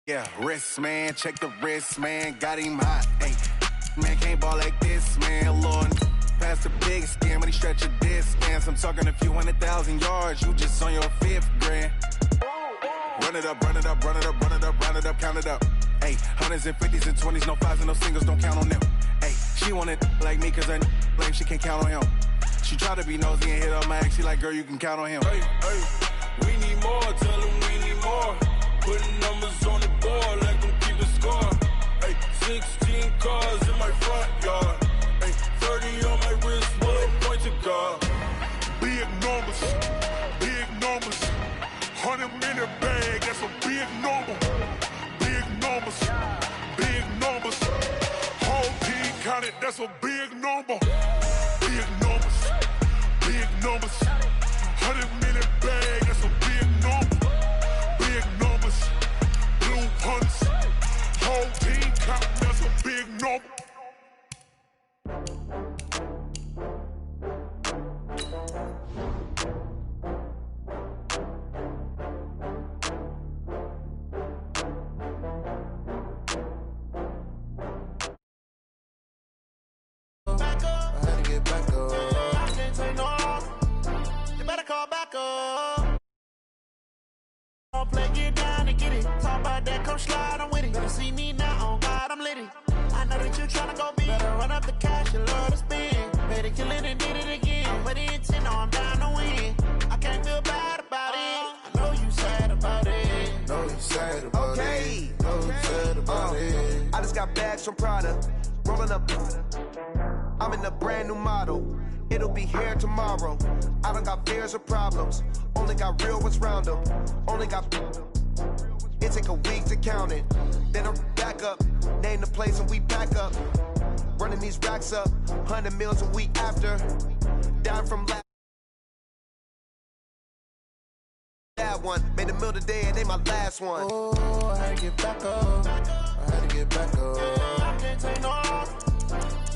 Yeah, wrist, man, check the wrist, man, got him hot, ayy. Man, can't ball like this, man, Lord. Past the big skin, but he stretch a distance. I'm talking a few 100,000 yards, you just on your 5th grand. Run it up, run it up, run it up, run it up, run it up, count it up. Ayy, 100s and 50s and 20s, no 5s and no singles, don't count on them. Ayy, she want it like me, cause her blame, she can't count on him. She try to be nosy and hit up my ex, she like, girl, you can count on him. Hey, hey, we need more, tell them we need more. Putting numbers on the board, let them keep the score. Hey, 16 cars in my front yard. Hey, 30 on my wrist, one point to guard. Big numbers, 100-minute bag, that's a big number. Big numbers, whole team counted, that's a big number. Big numbers, 100-minute bag, that's a big number. Big numbers, blue hunts, whole team counting, that's a big number. Slide, I'm with it. Better see me now, on God, I'm litty. I know that you tryna go big. Better run up the cash, you love to spend. Better kill it and did it again. But intent, no, I'm down to win. I can't feel bad about it. I know you sad about it. Know you sad about okay. it. Know you sad about it. I just got bags from Prada. Rolling up. I'm in a brand new model. It'll be here tomorrow. I don't got fears or problems. Only got real ones round them. Only got. It take a week to count it. Then I'm back up. Name the place and we back up. Running these racks up. 100 meals a week after. Down from that one. Made a meal today and they my last one. Oh, I had to get back up. I had to get back up. I can't take no off.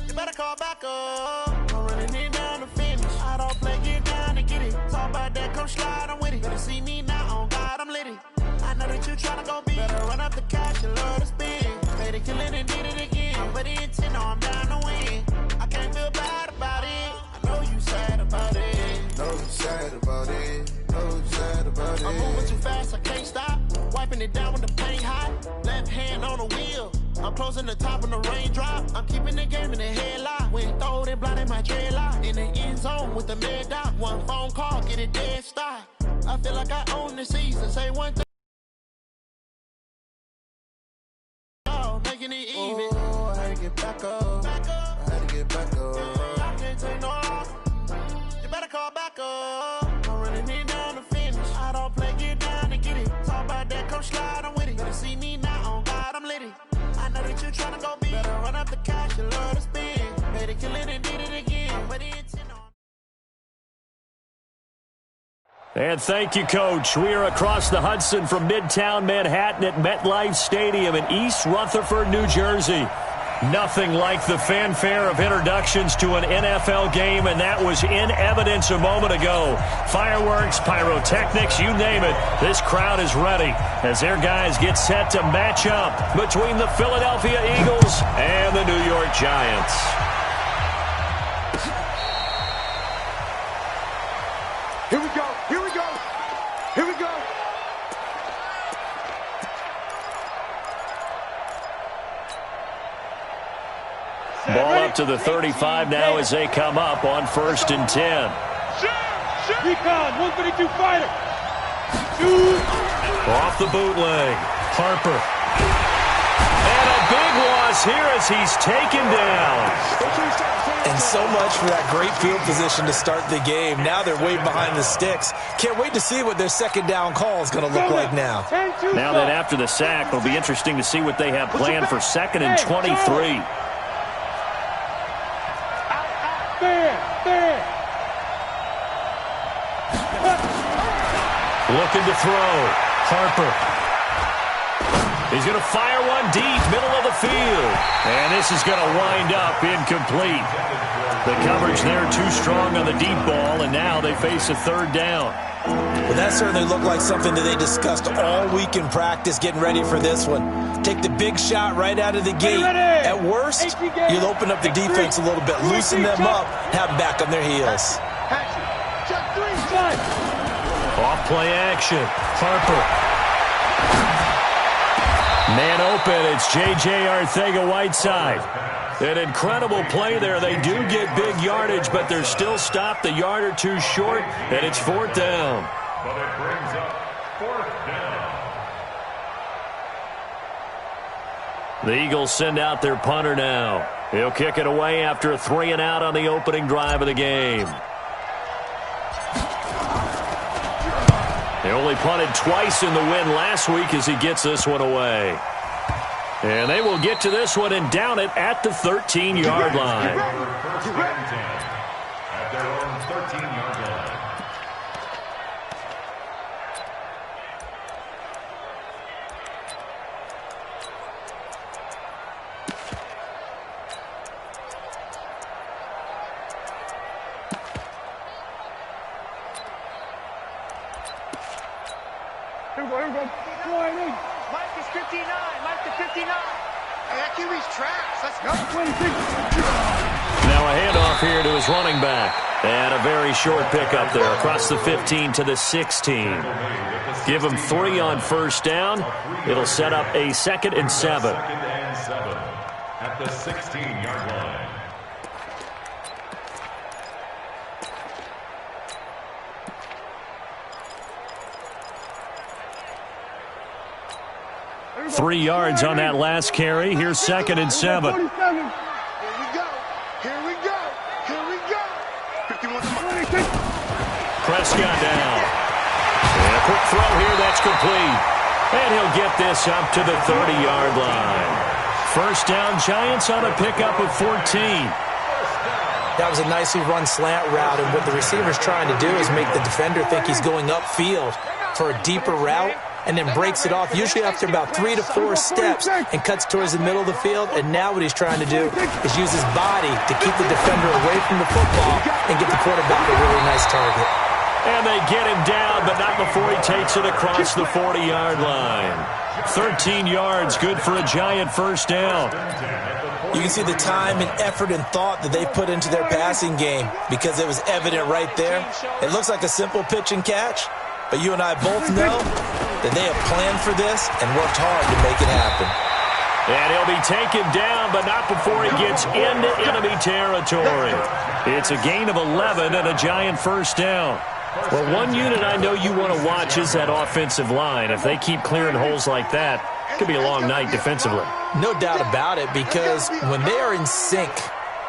You better call back up. I'm running it down to finish. I don't play, get down to get it. Talk about that, come slide, I'm with it. Better see me now, on God, I'm litty. I know that you tryna go big. Better run up the cash, you love to spend. Better kill it and did it again. But the intent, no, I'm down to win. I can't feel bad about it. I know you sad about it. Know you sad about it. Know you sad about it. I'm moving too fast, I can't stop. Wiping it down when the paint hot. Left hand on the wheel. I'm closing the top when the raindrop. I'm keeping the game in the headlock. When throwed and blinded my dreadlock. In the end zone with the mad dot. One phone call, get it dead stop. I feel like I own the season. Say one thing. Making it even. Oh, I had to get back up. I had to get back up. I can't take no off. You better call back up. I'm running it down to finish. I don't play, get down to get it. Talk about that, come slide, I'm with it. Better see me now, on God, I'm litty. I know that you tryna go big. Better run up the cash, you love to spend. Better kill it and did it again. But it's on. And thank you, Coach. We are across the Hudson from Midtown Manhattan at MetLife Stadium in East Rutherford, New Jersey. Nothing like the fanfare of introductions to an NFL game, and that was in evidence a moment ago. Fireworks, pyrotechnics, you name it. This crowd is ready as their guys get set to match up between the Philadelphia Eagles and the New York Giants. Here we go, here we go, here we go. Ball up to the 35 now as they come up on 1st and 10. Recon, 152 fighter. Off the bootleg. Harper. And a big loss here as he's taken down. And so much for that great field position to start the game. Now they're way behind the sticks. Can't wait to see what their second down call is going to look like now. Now that after the sack, it'll be interesting to see what they have planned for 2nd and 23. Looking to throw. Harper. He's going to fire one deep, middle of the field. And this is going to wind up incomplete. The coverage there too strong on the deep ball, and now they face a third down. Well, that certainly looked like something that they discussed all week in practice, getting ready for this one. Take the big shot right out of the gate. At worst, you'll open up the defense a little bit, loosen them up, have them back on their heels. Off play action. Harper. Man open, it's J.J. Arcega-Whiteside. An incredible play there. They do get big yardage, but they're still stopped a yard or two short, and it's fourth down. But it brings up fourth down. The Eagles send out their punter now. He'll kick it away after a 3-and-out on the opening drive of the game. They only punted twice in the win last week as he gets this one away. And they will get to this one and down it at the 13-yard line. First and 10 at their own 13-yard line. Here we go. Mike is 59. Mike to 59. Hey, that QB's trash. Let's go. 26. Now a handoff here to his running back. And a very short pickup there across the 15 to the 16. Give him 3 on first down. It'll set up a 2nd and 7. 2nd and 7 at the 16-yard line. Three yards on that last carry. Here's 2nd and 7. Here we go. Here we go. Here we go. 51 to 26. Prescott down. And a quick throw here. That's complete. And he'll get this up to the 30-yard line. First down, Giants on a pickup of 14. That was a nicely run slant route, and what the receiver's trying to do is make the defender think he's going upfield for a deeper route, and then breaks it off, usually after about 3 to 4 steps, and cuts towards the middle of the field. And now what he's trying to do is use his body to keep the defender away from the football and get the quarterback a really nice target. And they get him down, but not before he takes it across the 40-yard line. 13 yards, good for a Giant first down. You can see the time and effort and thought that they put into their passing game because it was evident right there. It looks like a simple pitch and catch, but you and I both know that they have planned for this and worked hard to make it happen. And he'll be taken down, but not before he gets into enemy territory. It's a gain of 11 and a Giant first down. Well, one unit I know you want to watch is that offensive line. If they keep clearing holes like that, it could be a long night defensively. No doubt about it, because when they are in sync,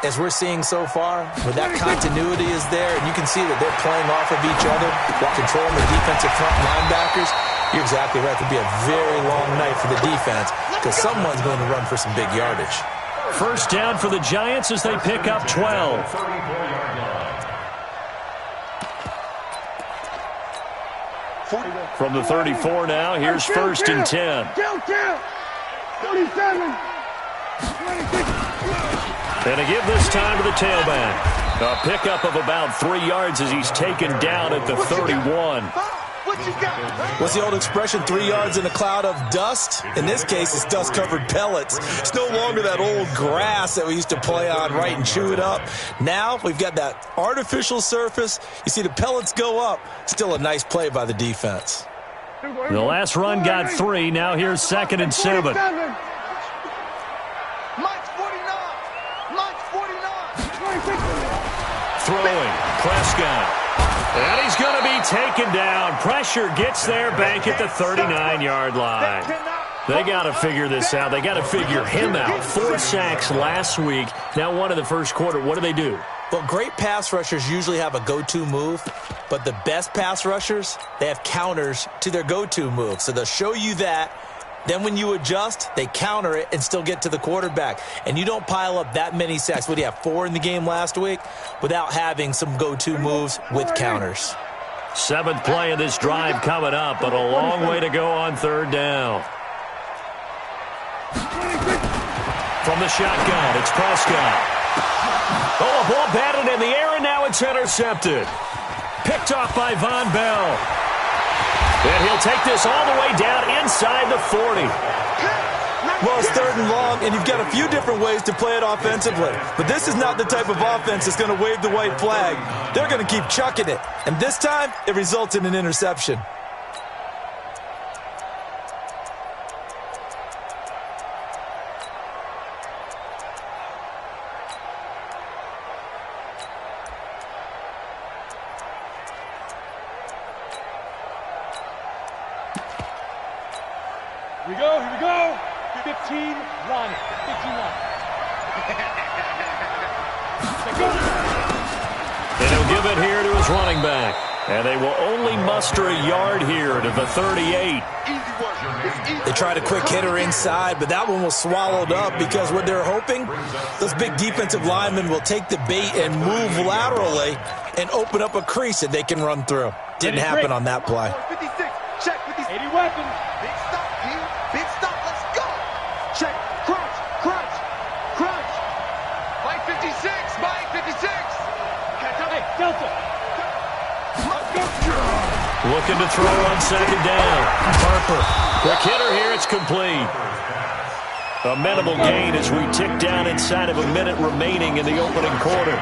as we're seeing so far, when that continuity is there, and you can see that they're playing off of each other while controlling the defensive front linebackers, you're exactly right. It could be a very long night for the defense because someone's going to run for some big yardage. First down for the Giants as they pick up 12. From the 34 now, here's 1st and 10. 47. And a give this time to the tailback. A pickup of about 3 yards as he's taken down at the 31. What's the old expression, 3 yards in a cloud of dust? In this case, it's dust-covered pellets. It's no longer that old grass that we used to play on, right, and chew it up. Now we've got that artificial surface. You see the pellets go up. Still a nice play by the defense. The last run got 3. Now here's 2nd and 7. Mike's 49. Mike's 49. Throwing, Prescott. And he's going to be taken down. Pressure gets there, Bank at the 39-yard line. They got to figure this out. They got to figure him out. 4 sacks last week. Now one in the first quarter. What do? Well, great pass rushers usually have a go-to move, but the best pass rushers, they have counters to their go-to move. So they'll show you that. Then when you adjust, they counter it and still get to the quarterback. And you don't pile up that many sacks. What do you have, 4 in the game last week? Without having some go-to moves with counters. 7th play of this drive coming up, but a long way to go on 3rd down. From the shotgun, it's Prescott. Oh, a ball batted in the air, and now it's intercepted. Picked off by Von Bell. And he'll take this all the way down inside the 40. Well, it's 3rd and long, and you've got a few different ways to play it offensively. But this is not the type of offense that's going to wave the white flag. They're going to keep chucking it. And this time, it results in an interception. Here we go. 15 line. 15 line. And he'll give it here to his running back. And they will only muster a yard here to the 38. They tried a quick hitter inside, but that one was swallowed up because what they're hoping, those big defensive linemen will take the bait and move laterally and open up a crease that they can run through. Didn't happen on that play. 56. Check 56. 80 weapons. Big stop, P. Big stop. Let's go. Check. Crunch. Crunch. Crunch. Mike 56. Mike 56. Hey, Delta. Looking to throw on 2nd down. Harper. Quick hitter here. It's complete. A minimal gain as we tick down inside of a minute remaining in the opening quarter.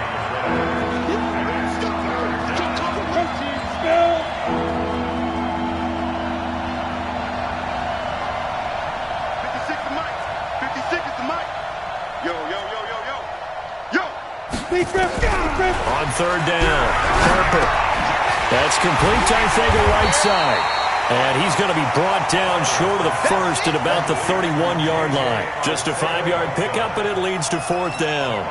On 3rd down, Harper. That's complete to Arthega right side. And he's going to be brought down short of the first at about the 31-yard line. Just a 5-yard pickup, and it leads to 4th down.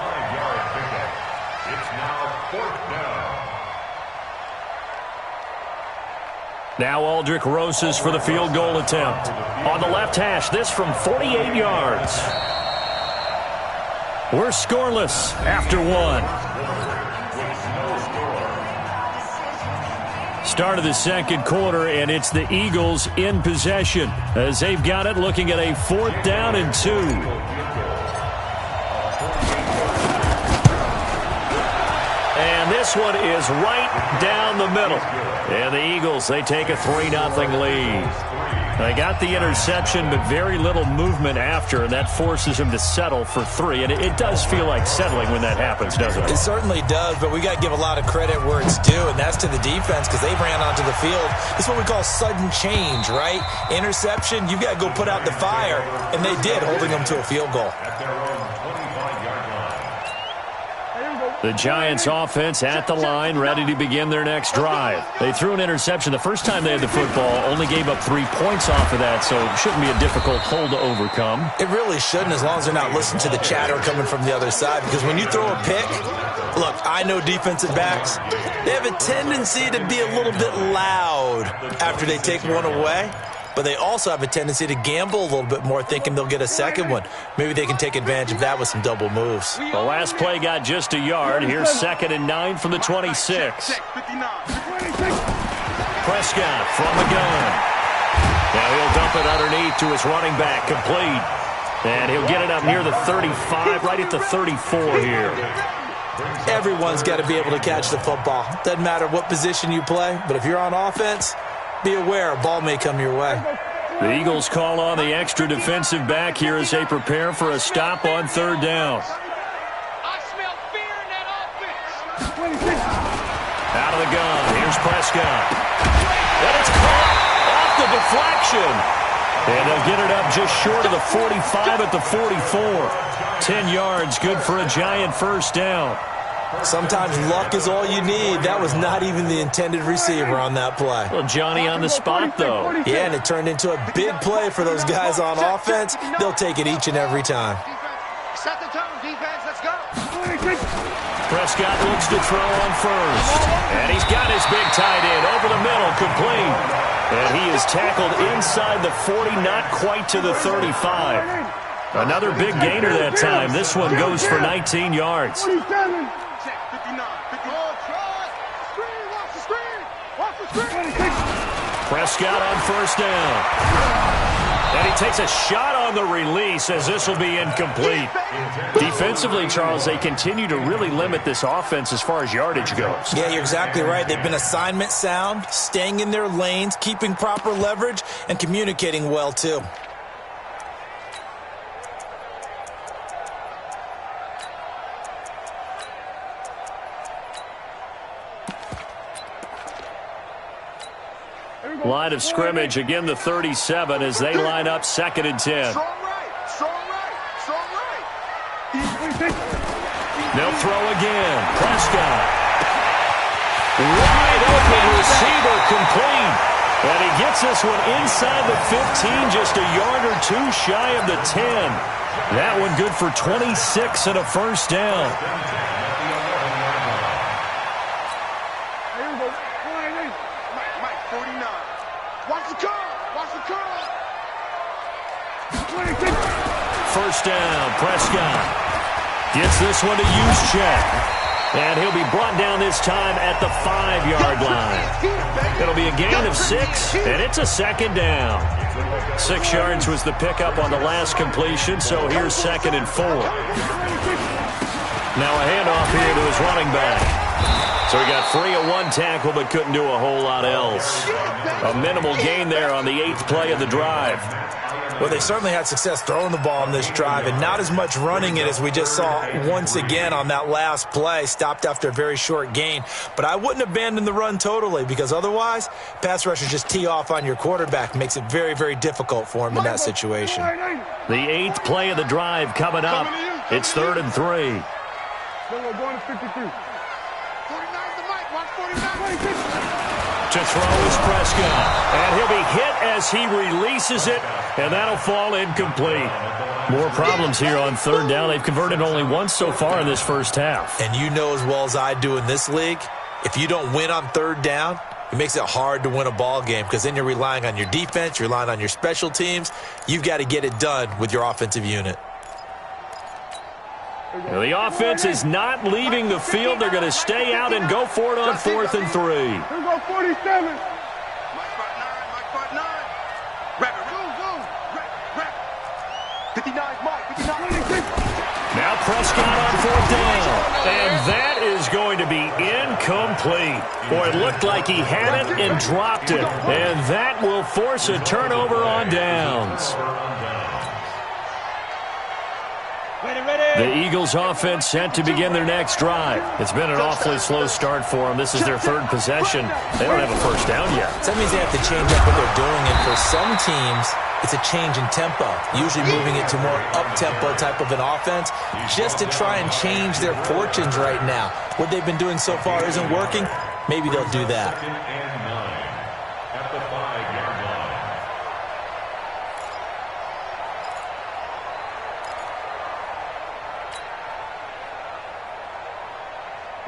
It's now 4th down. Now Aldrich Rosas for the field goal attempt. On the left hash, this from 48 yards. We're scoreless after 1. Start of the 2nd quarter, and it's the Eagles in possession as they've got it, looking at a 4th down and 2. And this one is right down the middle. And the Eagles, they take a 3-0 lead. They got the interception, but very little movement after, and that forces him to settle for 3. And it does feel like settling when that happens, doesn't it? It certainly does, but we got to give a lot of credit where it's due, and that's to the defense because they ran onto the field. It's what we call sudden change, right? Interception, you've got to go put out the fire, and they did, holding them to a field goal. The Giants offense at the line, ready to begin their next drive. They threw an interception the first time they had the football, only gave up 3 points off of that, so it shouldn't be a difficult hole to overcome. It really shouldn't, as long as they're not listening to the chatter coming from the other side, because when you throw a pick, look, I know defensive backs, they have a tendency to be a little bit loud after they take one away. But they also have a tendency to gamble a little bit more, thinking they'll get a second one. Maybe they can take advantage of that with some double moves. The last play got just a yard. Here's 2nd and 9 from the 26. Prescott from the gun. Now he'll dump it underneath to his running back, complete. And he'll get it up near the 35, right at the 34 here. Everyone's got to be able to catch the football. Doesn't matter what position you play, but if you're on offense, be aware, a ball may come your way. The Eagles call on the extra defensive back here as they prepare for a stop on 3rd down. I smell fear in that offense. Out of the gun, here's Prescott. And it's caught off the deflection. And they'll get it up just short of the 45 at the 44. 10 yards, good for a Giant first down. Sometimes luck is all you need. That was not even the intended receiver on that play. Well, Johnny on the spot, though. Yeah, and it turned into a big play for those guys on offense. They'll take it each and every time. Set the tone, defense. Let's go. Prescott looks to throw on first. And he's got his big tight end over the middle, complete. And he is tackled inside the 40, not quite to the 35. Another big gainer that time. This one goes for 19 yards. Prescott on first down. And he takes a shot on the release as this will be incomplete. Defensively, Charles, they continue to really limit this offense as far as yardage goes. Yeah, you're exactly right. They've been assignment sound, staying in their lanes, keeping proper leverage, and communicating well, too. Line of scrimmage, again the 37 as they line up 2nd and 10. Strong right, strong right, strong right. They'll throw again. Prescott. Wide open receiver complete. And he gets this one inside the 15, just a yard or two shy of the 10. That one good for 26 and a first down. Mike, 49. Watch the curl, watch the curl. First down, Prescott. Gets this one to Juszczyk. And he'll be brought down this time at the 5-yard line. It'll be a gain of 6, and it's a 2nd down. 6 yards was the pickup on the last completion, so here's 2nd and 4. Now a handoff here to his running back. So he got free of one tackle but couldn't do a whole lot else. A minimal gain there on the 8th play of the drive. Well, they certainly had success throwing the ball in this drive and not as much running it as we just saw once again on that last play. Stopped after a very short gain. But I wouldn't abandon the run totally because otherwise, pass rushers just tee off on your quarterback. Makes it very, very difficult for him in that situation. The 8th play of the drive coming up. It's 3rd and 3. Going to 53. 49 the mic, watch 49. To throw is Prescott. And he'll be hit as he releases it, and that'll fall incomplete. More problems here on 3rd down. They've converted only once so far in this first half. And you know as well as I do in this league, if you don't win on 3rd down, it makes it hard to win a ball game because then you're relying on your defense, you're relying on your special teams. You've got to get it done with your offensive unit. Well, the offense is not leaving the field. They're going to stay out and go for it on 4th and 3. Here we go, 47. Mike spot 9. Wrap it, go. Wrap. 59, Mike, 59. Now Prescott on 4th down. And that is going to be incomplete. Boy, it looked like he had it and dropped it. And that will force a turnover on downs. The Eagles offense set to begin their next drive. It's been an awfully slow start for them. This is their 3rd possession. They don't have a first down yet. So that means they have to change up what they're doing. And for some teams, it's a change in tempo, usually moving it to more up-tempo type of an offense just to try and change their fortunes right now. What they've been doing so far isn't working. Maybe they'll do that.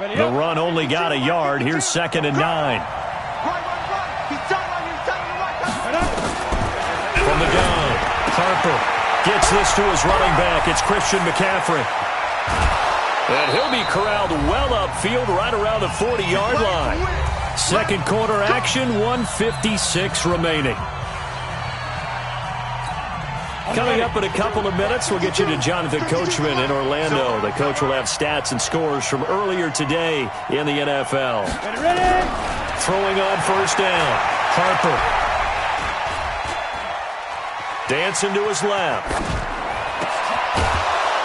The run only got a yard. Here's 2nd and 9. From the gun, Harper gets this to his running back. It's Christian McCaffrey. And he'll be corralled well upfield right around the 40-yard line. Second quarter action, 1:56 remaining. Coming up in a couple of minutes, we'll get you to Jonathan Coachman in Orlando. The coach will have stats and scores from earlier today in the NFL. Throwing on 1st down, Harper. Dancing to his left.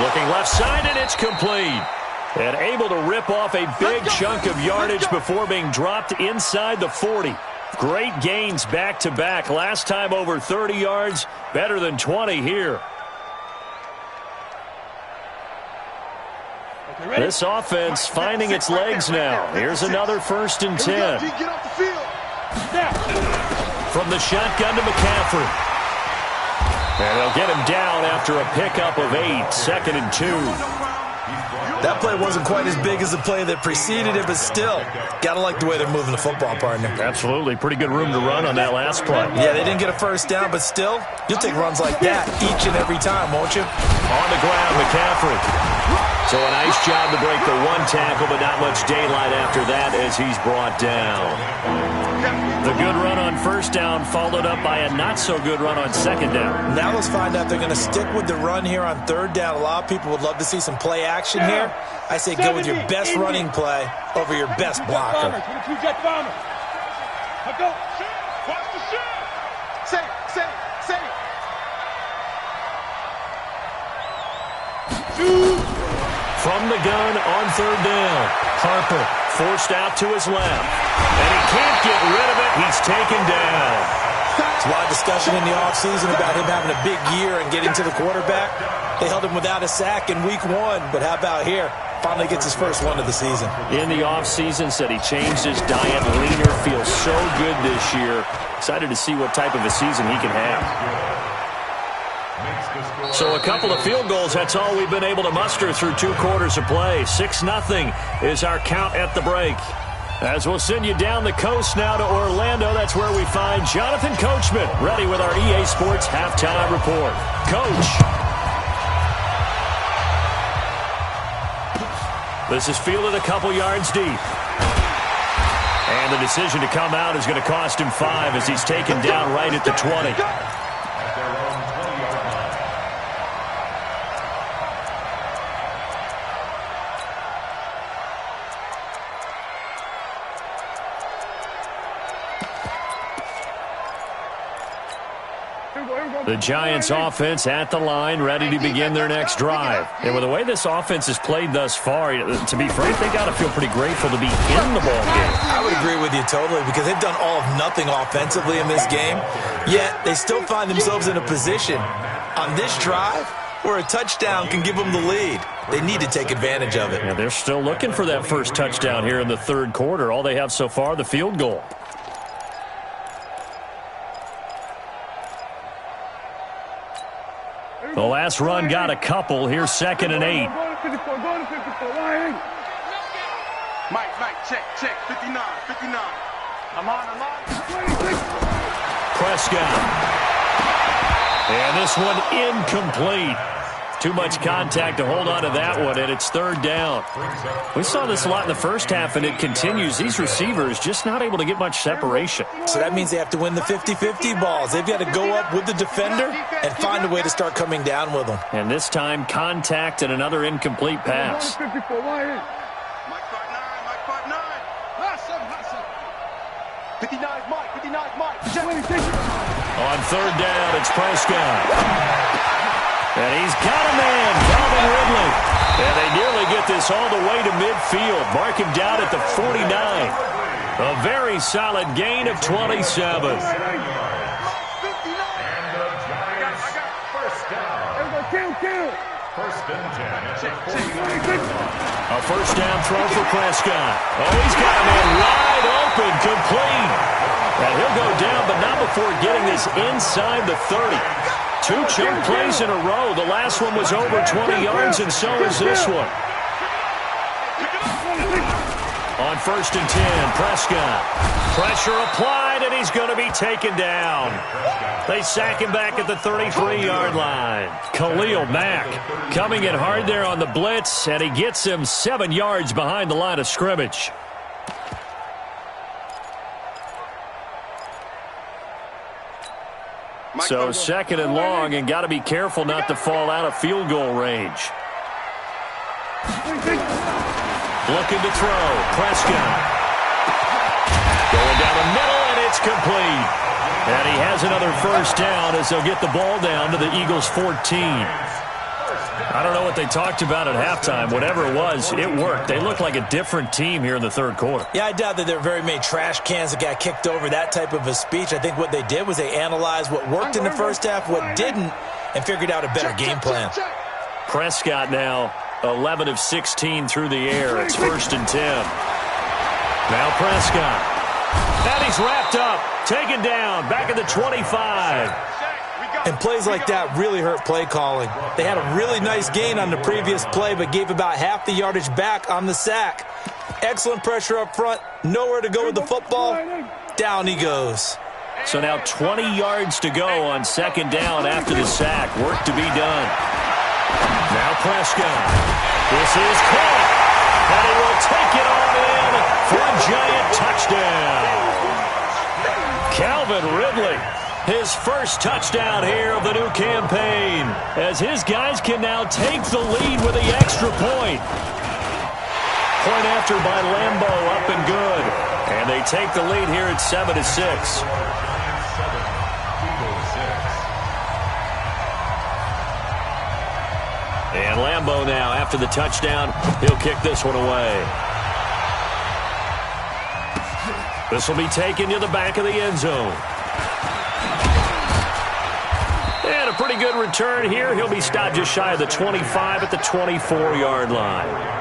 Looking left side, and it's complete. And able to rip off a big chunk of yardage before being dropped inside the 40. Great gains back-to-back. Last time over 30 yards, better than 20 here. This offense finding its legs now. Here's another 1st and 10. From the shotgun to McCaffrey. And they'll get him down after a pickup of 8, 2nd and 2. That play wasn't quite as big as the play that preceded it, but still, got to like the way they're moving the football, partner. Absolutely. Pretty good room to run on that last play. Yeah, they didn't get a first down, but still, you'll take runs like that each and every time, won't you? On the ground, McCaffrey. So a nice job to break the one tackle, but not much daylight after that as he's brought down. The good run on first down followed up by a not-so-good run on second down. Now let's find out if they're going to stick with the run here on third down. A lot of people would love to see some play action here. I say go with your best running play over your best blocker. From the gun on third down, Harper forced out to his left. And he can't get rid of it. He's taken down. There's a lot of discussion in the offseason about him having a big year and getting to the quarterback. They held him without a sack in week 1, but how about here? Finally gets his first one of the season. In the offseason, said he changed his diet, leaner, feels so good this year. Excited to see what type of a season he can have. So a couple of field goals, that's all we've been able to muster through 2 quarters of play. 6-0 is our count at the break. As we'll send you down the coast now to Orlando, that's where we find Jonathan Coachman, ready with our EA Sports Halftime Report. Coach. This is fielded a couple yards deep. And the decision to come out is going to cost him 5 as he's taken down right at the 20. The Giants offense at the line, ready to begin their next drive. And with the way this offense has played thus far, to be frank, they got to feel pretty grateful to be in the ball game. I would agree with you totally because they've done all of nothing offensively in this game, yet they still find themselves in a position on this drive where a touchdown can give them the lead. They need to take advantage of it. Yeah, they're still looking for that first touchdown here in the third quarter. All they have so far, the field goal. The last run got a couple. Here's 2nd and 8. Mike, check, 59. I'm on. Prescott. And this one incomplete. Too much contact to hold on to that one, and it's third down. We saw this a lot in the first half, and it continues. These receivers just not able to get much separation. So that means they have to win the 50-50 balls. They've got to go up with the defender and find a way to start coming down with them. And this time, contact and another incomplete pass. Mike 5'9". On third down, it's Prescott. And he's got a man, Calvin Ridley. And they nearly get this all the way to midfield. Mark him down at the 49. A very solid gain of 27. And the Giants first down. First and 10. A first down throw for Prescott. Oh, he's got a man wide open, complete. And he'll go down, but not before getting this inside the 30. 2 choke plays in a row. The last one was over 20 yards, and so is this one. On 1st and 10, Prescott. Pressure applied, and he's going to be taken down. They sack him back at the 33-yard line. Khalil Mack coming in hard there on the blitz, and he gets him 7 yards behind the line of scrimmage. So 2nd and long, and got to be careful not to fall out of field goal range. Looking to throw. Prescott. Going down the middle, and it's complete. And he has another first down as they'll get the ball down to the Eagles' 14. I don't know what they talked about at halftime. Whatever it was, it worked. They look like a different team here in the third quarter. Yeah, I doubt that there were very many trash cans that got kicked over, that type of a speech. I think what they did was they analyzed what worked in the first half, what didn't, and figured out a better game plan. Prescott now 11 of 16 through the air. It's 1st and 10. Now Prescott. And he's wrapped up. Taken down. Back at the 25. And plays like that really hurt play calling. They had a really nice gain on the previous play, but gave about half the yardage back on the sack. Excellent pressure up front. Nowhere to go with the football. Down he goes. So now 20 yards to go on 2nd down after the sack. Work to be done. Now Prescott. This is caught. And he will take it on in for a Giant touchdown. Calvin Ridley, his first touchdown here of the new campaign, as his guys can now take the lead with the extra point. Point after by Lambo, up and good. And they take the lead here at 7-6. And Lambo now, after the touchdown, he'll kick this one away. This will be taken to the back of the end zone. And a pretty good return here. He'll be stopped just shy of the 25 at the 24-yard line.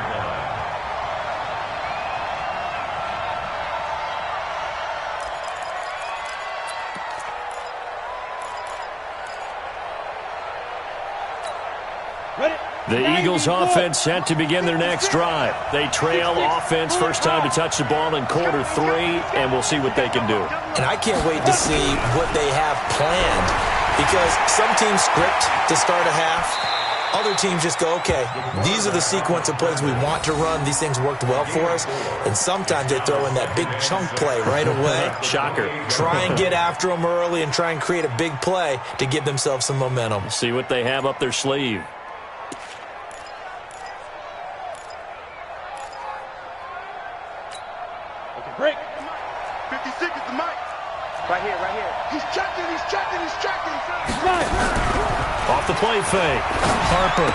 The Eagles offense set to begin their next drive. They trail offense first time to touch the ball in quarter 3, and we'll see what they can do. And I can't wait to see what they have planned, because some teams script to start a half. Other teams just go, okay, these are the sequence of plays we want to run. These things worked well for us. And sometimes they throw in that big chunk play right away. Shocker. Try and get after them early and try and create a big play to give themselves some momentum. See what they have up their sleeve. Break. 56 is the mic. Right here, right here. He's checking, he's checking, he's checking. Off the play fake. Harper.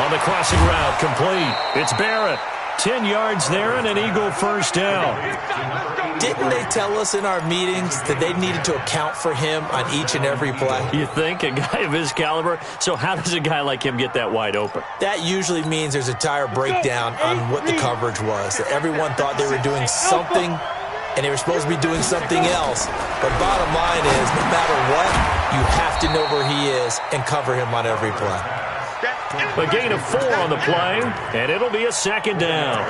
On the crossing route, complete. It's Barrett. 10 yards there and an Eagle first down. Didn't they tell us in our meetings that they needed to account for him on each and every play? You think? A guy of his caliber? So how does a guy like him get that wide open? That usually means there's a tire breakdown on what the coverage was. That everyone thought they were doing something, and they were supposed to be doing something else. But bottom line is, no matter what, you have to know where he is and cover him on every play. A gain of 4 on the play, and it'll be a second down.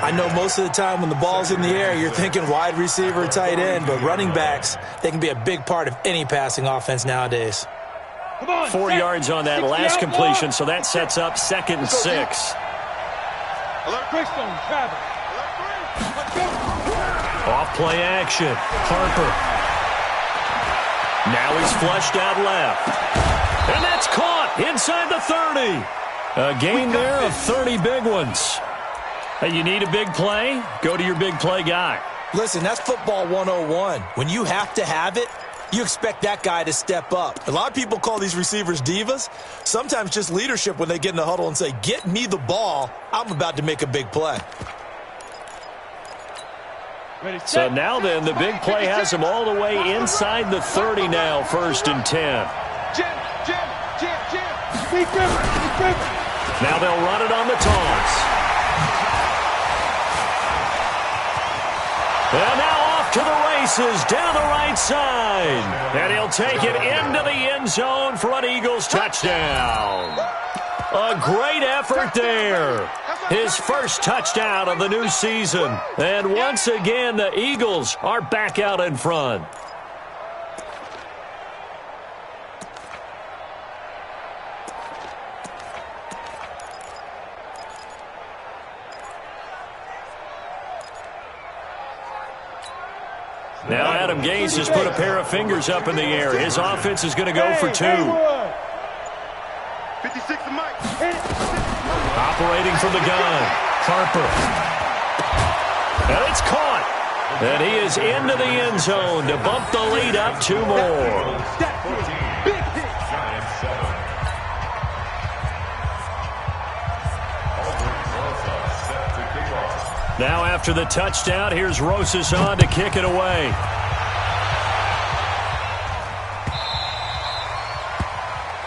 I know most of the time when the ball's in the air, you're thinking wide receiver, tight end, but running backs, they can be a big part of any passing offense nowadays. 4 yards on that last completion, so that sets up 2nd and 6. Off play action. Harper. Now he's flushed out left. And that's caught inside the 30. A gain there of 30 big ones. Hey, you need a big play? Go to your big play guy. Listen, that's football 101. When you have to have it, you expect that guy to step up. A lot of people call these receivers divas. Sometimes just leadership when they get in the huddle and say, get me the ball. I'm about to make a big play. So now then, the big play has him all the way inside the 30 now, 1st and 10. Now they'll run it on the toss. And now off to the races down the right side. And he'll take it into the end zone for an Eagles touchdown. A great effort there. His first touchdown of the new season. And once again, the Eagles are back out in front. Now Adam Gase has put a pair of fingers up in the air. His offense is going to go for 2. 56 to Mike. Operating from the gun. Harper. And it's caught. And he is into the end zone to bump the lead up 2 more. Now after the touchdown, here's Rosas on to kick it away.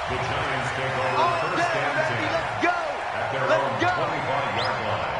The Giants take over first and 10 at their own 25-yard line.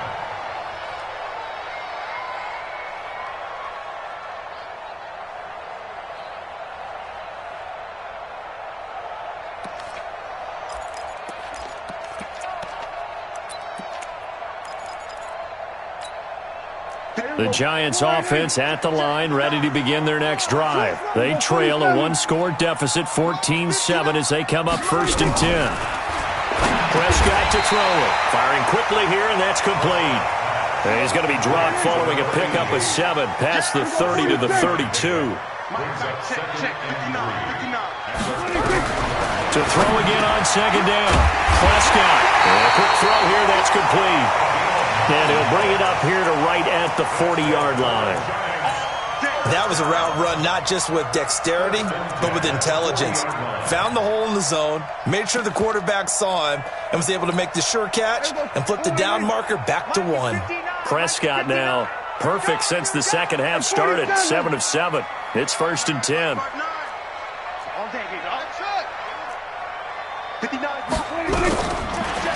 The Giants offense at the line, ready to begin their next drive. They trail a 1-score deficit, 14-7 as they come up 1st and 10. Prescott to throw it. Firing quickly here, and that's complete. And he's going to be dropped following a pickup of 7 past the 30 to the 32. To throw again on second down. Prescott. And a quick throw here. That's complete. And he'll bring it up here to right at the 40-yard line. That was a route run not just with dexterity, but with intelligence. Found the hole in the zone, made sure the quarterback saw him, and was able to make the sure catch and flip the down marker back to 1. Prescott now perfect since the second half started. 7 of 7. It's 1st and 10.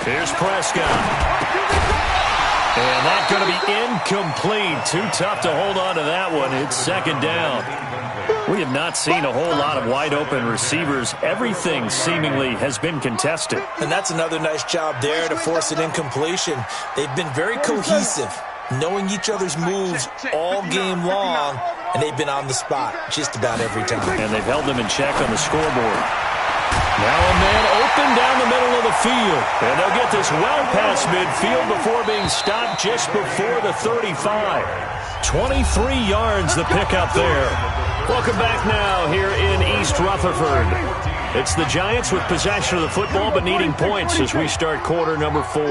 Here's Prescott. And that's going to be incomplete. Too tough to hold on to that one. It's 2nd down. We have not seen a whole lot of wide-open receivers. Everything seemingly has been contested. And that's another nice job there to force an incompletion. They've been very cohesive, knowing each other's moves all game long, and they've been on the spot just about every time. And they've held them in check on the scoreboard. Now a man open down the middle of the field. And they'll get this well past midfield before being stopped just before the 35. 23 yards the pickup there. Welcome back now here in East Rutherford. It's the Giants with possession of the football but needing points as we start quarter number 4.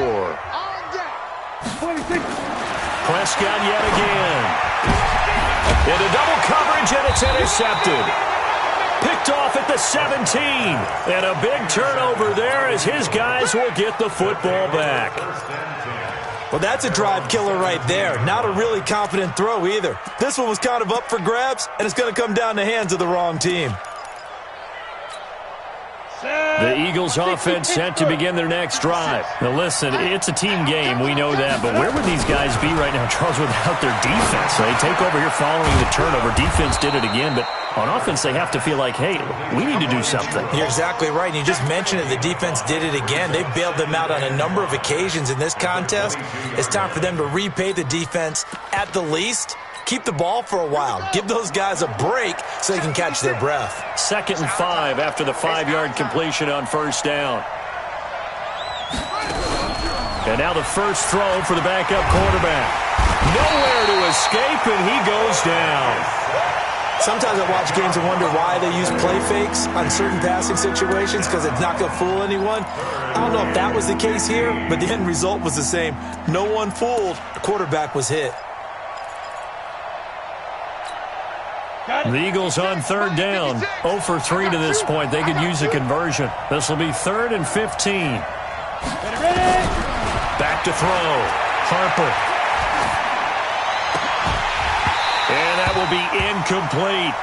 Prescott yet again. Into double coverage and it's intercepted. Picked off at the 17. And a big turnover there as his guys will get the football back. Well, that's a drive killer right there. Not a really confident throw either. This one was kind of up for grabs, and it's going to come down the hands of the wrong team. The Eagles offense set to begin their next drive. Now listen, it's a team game, we know that, but where would these guys be right now, Charles, without their defense? They take over here following the turnover. Defense did it again, but on offense they have to feel like, hey, we need to do something. You're exactly right, and you just mentioned it. The defense did it again. They bailed them out on a number of occasions in this contest. It's time for them to repay the defense at the least. Keep the ball for a while. Give those guys a break so they can catch their breath. 2nd and 5 after the 5-yard completion on 1st down. And now the first throw for the backup quarterback. Nowhere to escape, and he goes down. Sometimes I watch games and wonder why they use play fakes on certain passing situations because it's not going to fool anyone. I don't know if that was the case here, but the end result was the same. No one fooled. The quarterback was hit. The Eagles on 3rd down. 0 for 3 to this point. They could use a conversion. This will be 3rd and 15. Back to throw. Harper. And that will be incomplete.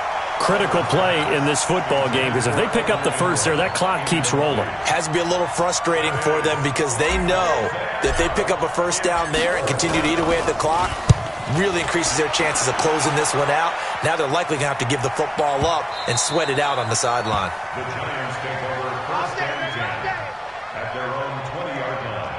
Critical play in this football game because if they pick up the first there, that clock keeps rolling. Has to be a little frustrating for them because they know that if they pick up a first down there and continue to eat away at the clock, really increases their chances of closing this one out. Now they're likely going to have to give the football up and sweat it out on the sideline. The Giants take over 1st and 10 at their own 20-yard line.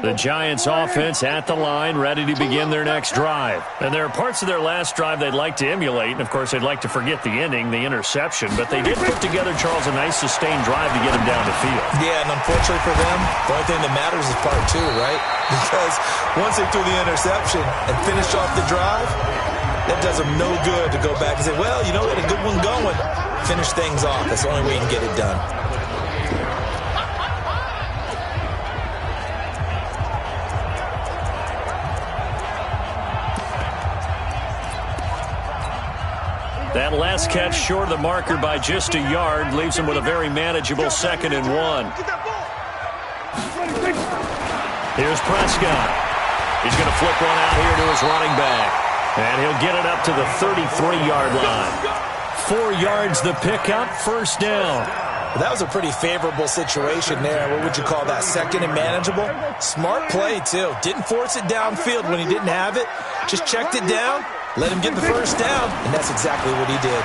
The Giants offense at the line, ready to begin their next drive. And there are parts of their last drive they'd like to emulate, and of course they'd like to forget the ending, the interception, but they did put together, Charles, a nice sustained drive to get them down the field. Yeah, and unfortunately for them, the only thing that matters is part 2, right? Because once they threw the interception and finished off the drive, that does them no good to go back and say, well, you know, we had a good one going. Finish things off. That's the only way you can get it done. That last catch short of the marker by just a yard leaves him with a very manageable 2nd and 1. Here's Prescott. He's going to flip one out here to his running back. And he'll get it up to the 33-yard line. 4 yards the pickup, 1st down. Well, that was a pretty favorable situation there. What would you call that? 2nd and manageable? Smart play, too. Didn't force it downfield when he didn't have it. Just checked it down. Let him get the first down, and that's exactly what he did.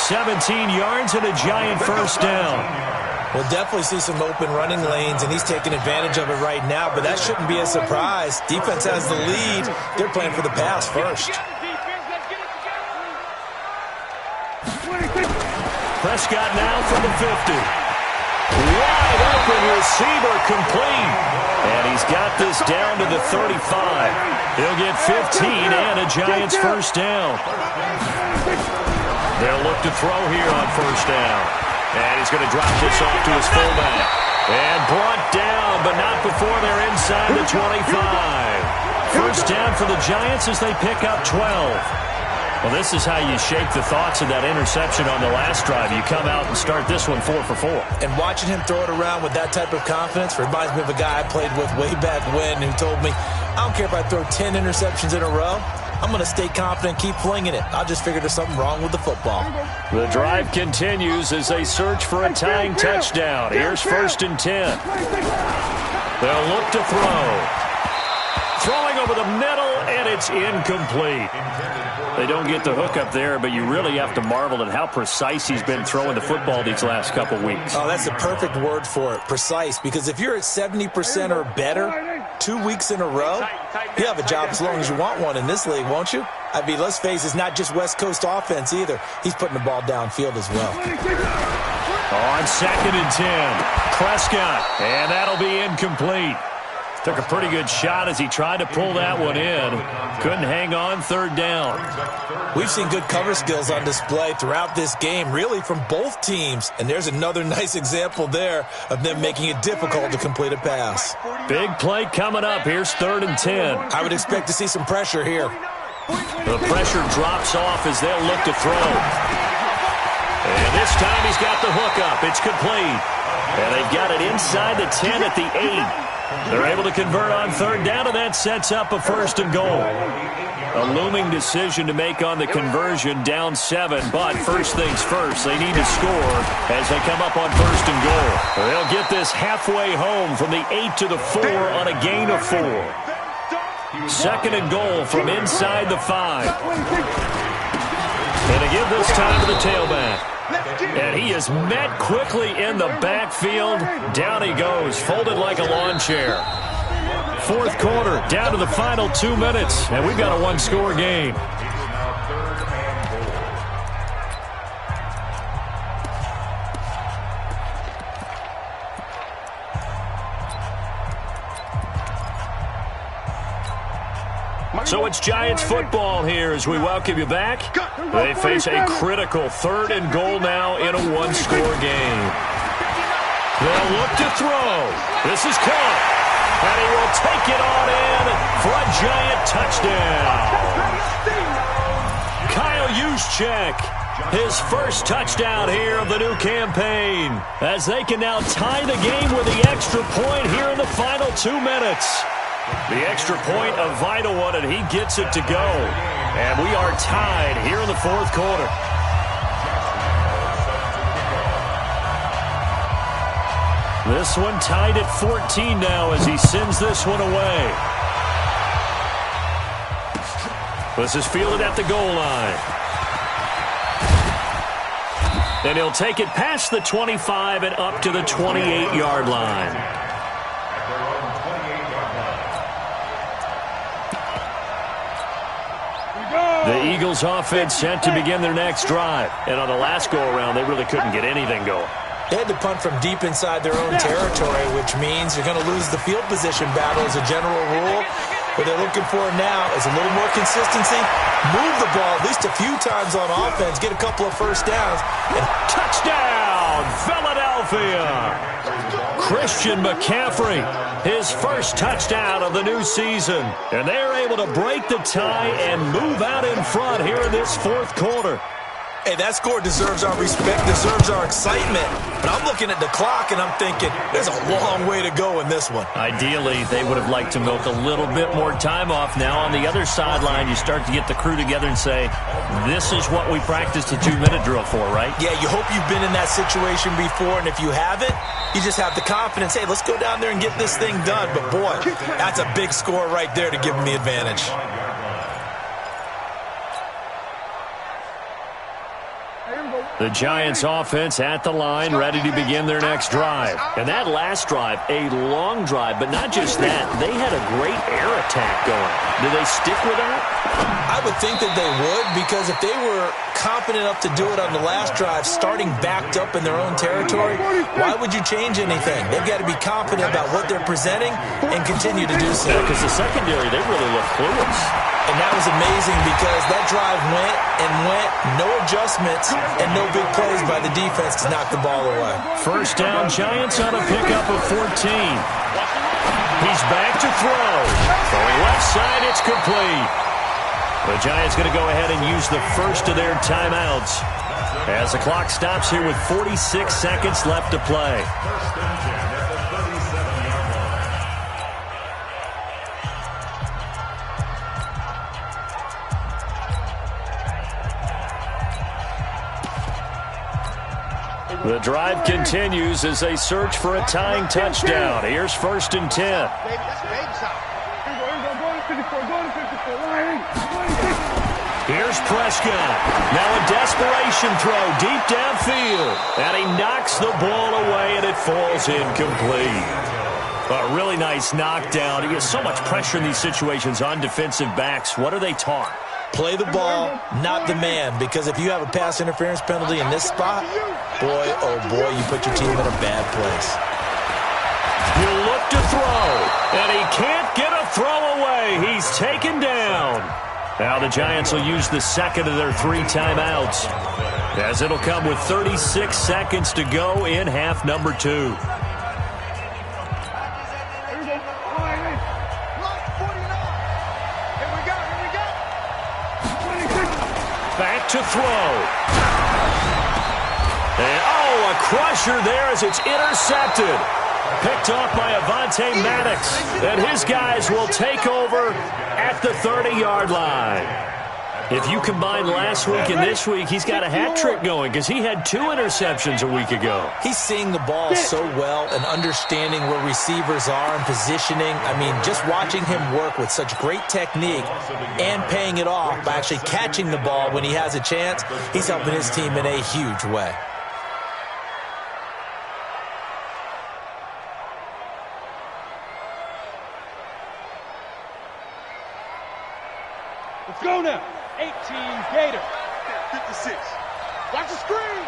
17 yards and a Giant first down. We'll definitely see some open running lanes, and he's taking advantage of it right now, but that shouldn't be a surprise. Defense has the lead. They're playing for the pass first. Prescott now from the 50. Wide open receiver complete. And he's got this down to the 35. He'll get 15 and a Giants first down. They'll look to throw here on first down. And he's going to drop this off to his fullback. And brought down, but not before they're inside the 25. First down for the Giants as they pick up 12. Well, this is how you shake the thoughts of that interception on the last drive. You come out and start this one 4 for 4. And watching him throw it around with that type of confidence reminds me of a guy I played with way back when who told me, I don't care if I throw 10 interceptions in a row. I'm going to stay confident and keep flinging it. I just figured there's something wrong with the football. The drive continues as they search for a tying touchdown. Here's 1st and 10. They'll look to throw. Throwing over the middle, and it's incomplete. They don't get the hook up there, but you really have to marvel at how precise he's been throwing the football these last couple weeks. Oh, that's the perfect word for it, precise. Because if you're at 70% or better 2 weeks in a row, you have a job as long as you want one in this league, won't you? I mean, let's face it, it's not just West Coast offense either. He's putting the ball downfield as well. On 2nd and 10, Prescott, and that'll be incomplete. Took a pretty good shot as he tried to pull that one in. Couldn't hang on 3rd down. We've seen good cover skills on display throughout this game, really from both teams. And there's another nice example there of them making it difficult to complete a pass. Big play coming up. Here's 3rd and 10. I would expect to see some pressure here. The pressure drops off as they'll look to throw. And this time he's got the hook up. It's complete. And they've got it inside the 10 at the 8. They're able to convert on 3rd down, and that sets up a 1st and goal. A looming decision to make on the conversion, down 7, but first things first, they need to score as they come up on 1st and goal. They'll get this halfway home from the 8 to the 4 on a gain of 4. 2nd and goal from inside the 5. And they give this time to the tailback. And he is met quickly in the backfield. Down he goes, folded like a lawn chair. 4th quarter, down to the final 2 minutes, and we've got a 1-score game. So it's Giants football here as we welcome you back. They face a critical 3rd and goal now in a 1-score game. They'll look to throw. This is caught. And he will take it on in for a Giant touchdown. Kyle Juszczyk, his first touchdown here of the new campaign, as they can now tie the game with the extra point here in the final 2 minutes. The extra point, a vital one, and he gets it to go. And we are tied here in the 4th quarter. This one tied at 14 now as he sends this one away. This is fielded at the goal line. And he'll take it past the 25 and up to the 28-yard line. The Eagles offense set to begin their next drive. And on the last go-around, they really couldn't get anything going. They had to punt from deep inside their own territory, which means you're going to lose the field position battle as a general rule. What they're looking for now is a little more consistency, move the ball at least a few times on offense, get a couple of first downs, and touchdown, Philadelphia! Christian McCaffrey, his first touchdown of the new season. And they're able to break the tie and move out in front here in this 4th quarter. Hey, that score deserves our respect, deserves our excitement. But I'm looking at the clock, and I'm thinking, there's a long way to go in this one. Ideally, they would have liked to milk a little bit more time off. Now, on the other sideline, you start to get the crew together and say, this is what we practiced a 2-minute drill for, right? Yeah, you hope you've been in that situation before, and if you haven't, you just have the confidence, hey, let's go down there and get this thing done. But, boy, that's a big score right there to give them the advantage. The Giants offense at the line, ready to begin their next drive. And that last drive, a long drive, but not just that. They had a great air attack going. Do they stick with that? I would think that they would, because if they were confident enough to do it on the last drive, starting backed up in their own territory, why would you change anything? They've got to be confident about what they're presenting and continue to do so. Because the secondary, they really look clueless. And that was amazing because that drive went and went, no adjustments, and no big plays by the defense to knock the ball away. First down, Giants on a pickup of 14. He's back to throw. Throwing left side, it's complete. The Giants going to go ahead and use the first of their timeouts as the clock stops here with 46 seconds left to play. The drive continues as they search for a tying touchdown. Here's 1st and 10. Here's Prescott. Now a desperation throw deep downfield. And he knocks the ball away, and it falls incomplete. A really nice knockdown. He gets so much pressure in these situations on defensive backs. What are they taught? Play the ball, not the man, because if you have a pass interference penalty in this spot, boy, oh boy, you put your team in a bad place. He'll look to throw, and he can't get a throw away. He's taken down. Now the Giants will use the second of their 3 timeouts, as it'll come with 36 seconds to go in half number 2. Back to throw. And, a crusher there as it's intercepted. Picked off by Avonte Maddox. And his guys will take over at the 30-yard line. If you combine last week and this week, he's got a hat trick going because he had 2 interceptions a week ago. He's seeing the ball so well and understanding where receivers are and positioning. I mean, just watching him work with such great technique and paying it off by actually catching the ball when he has a chance, he's helping his team in a huge way. Let's go now. 18 Gator. 56. Watch the screen.